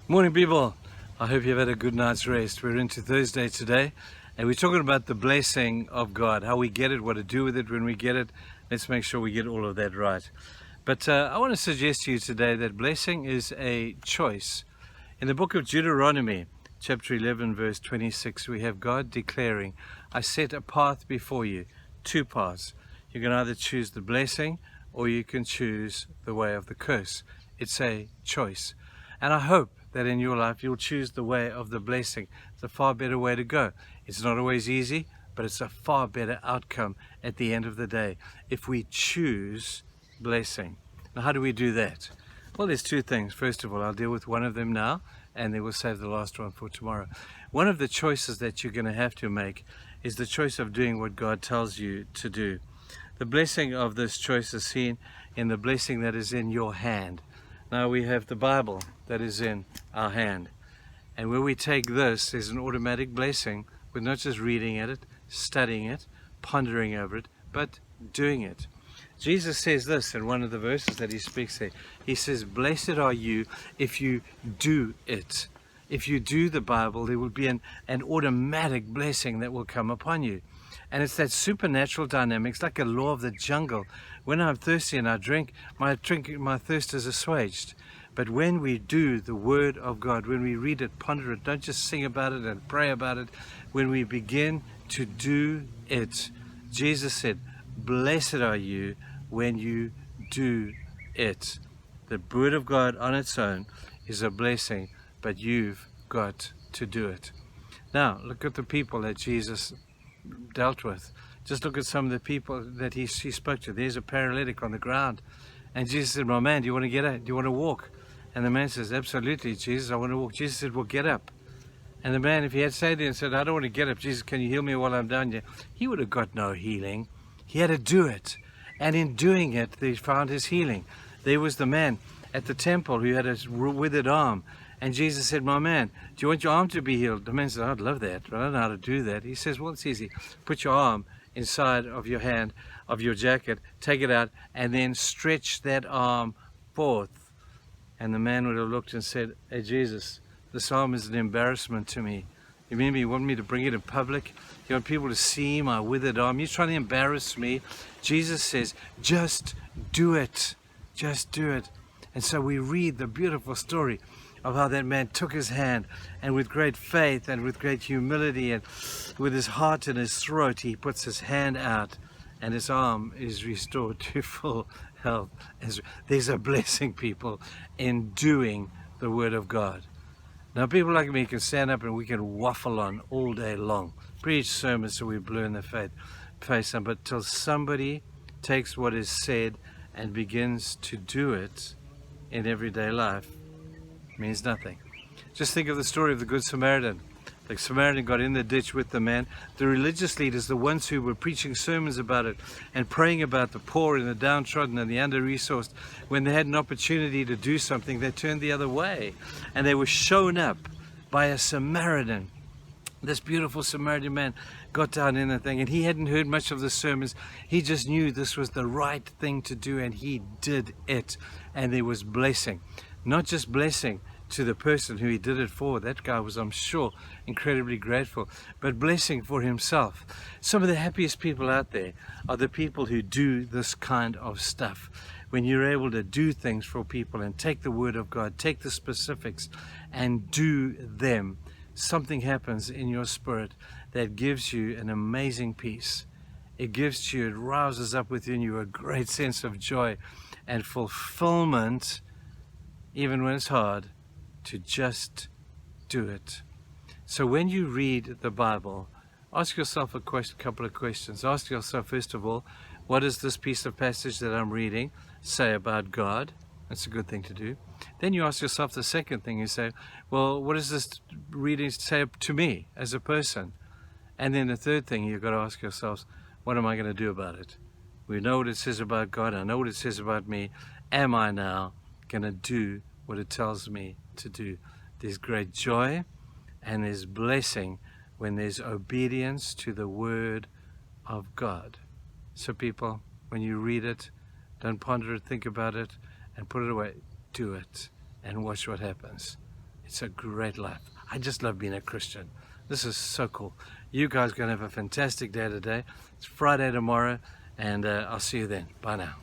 Morning, people. I hope you've had a good night's rest. We're into Thursday today, and we're talking about the blessing of God, how we get it, what to do with it when we get it. Let's make sure we get all of that right. But I want to suggest to you today that blessing is a choice. In the book of Deuteronomy, chapter 11, verse 26, we have God declaring, I set a path before you, two paths. You can either choose the blessing or you can choose the way of the curse. It's a choice. And I hope that in your life you'll choose the way of the blessing. It's a far better way to go. It's not always easy, but it's a far better outcome at the end of the day if we choose blessing. Now, how do we do that? Well, there's two things. First of all, I'll deal with one of them now, and then we'll save the last one for tomorrow. One of the choices that you're going to have to make is the choice of doing what God tells you to do. The blessing of this choice is seen in the blessing that is in your hand. Now we have the Bible that is in our hand. And when we take this, there's an automatic blessing with not just reading at it, studying it, pondering over it, but doing it. Jesus says this in one of the verses that he speaks there. He says, blessed are you if you do it. If you do the Bible, there will be an automatic blessing that will come upon you. And it's that supernatural dynamic. It's like a law of the jungle. When I'm thirsty and I drink, my thirst is assuaged. But when we do the Word of God, when we read it, ponder it, don't just sing about it and pray about it. When we begin to do it, Jesus said, blessed are you when you do it. The Word of God on its own is a blessing, but you've got to do it. Now, look at the people that Jesus dealt with. Just look at some of the people that he spoke to. There's a paralytic on the ground. And Jesus said, my man, do you want to get up? Do you want to walk? And the man says, absolutely, Jesus, I want to walk. Jesus said, well, get up. And the man, if he had stayed there and said, I don't want to get up, Jesus, can you heal me while I'm down here? He would have got no healing. He had to do it. And in doing it, they found his healing. There was the man at the temple who had a withered arm. And Jesus said, my man, do you want your arm to be healed? The man said, I'd love that, but I don't know how to do that. He says, well, it's easy. Put your arm inside of your hand, of your jacket, take it out, and then stretch that arm forth. And the man would have looked and said, hey, Jesus, this arm is an embarrassment to me. You mean you want me to bring it in public? You want people to see my withered arm? You're trying to embarrass me. Jesus says, just do it. Just do it. And so we read the beautiful story of how that man took his hand, and with great faith and with great humility and with his heart in his throat, he puts his hand out and his arm is restored to full health. There's a blessing, people, in doing the Word of God. Now, people like me can stand up and we can waffle on all day long, preach sermons so we blue in the face, but till somebody takes what is said and begins to do it in everyday life, means nothing. Just think of the story of the Good Samaritan. The Samaritan got in the ditch with the man. The religious leaders, the ones who were preaching sermons about it and praying about the poor and the downtrodden and the under-resourced, when they had an opportunity to do something, they turned the other way. And they were shown up by a Samaritan. This beautiful Samaritan man got down in the thing, and he hadn't heard much of the sermons. He just knew this was the right thing to do, and he did it. And there was blessing. Not just blessing to the person who he did it for. That guy was, I'm sure, incredibly grateful. But blessing for himself. Some of the happiest people out there are the people who do this kind of stuff. When you're able to do things for people and take the Word of God, take the specifics and do them, something happens in your spirit that gives you an amazing peace. It gives you, it rouses up within you a great sense of joy and fulfillment, even when it's hard, to just do it. So when you read the Bible, ask yourself a couple of questions. Ask yourself, first of all, what does this piece of passage that I'm reading say about God? That's a good thing to do. Then you ask yourself the second thing. You say, well, what does this reading say to me as a person? And then the third thing you've got to ask yourselves, what am I going to do about it? We know what it says about God. I know what it says about me. Am I now going to do what it tells me to do? There's great joy and there's blessing when there's obedience to the Word of God. So people, when you read it, don't ponder it, think about it, and put it away. Do it and watch what happens. It's a great life. I just love being a Christian. This is so cool. You guys are going to have a fantastic day today. It's Friday tomorrow, and I'll see you then. Bye now.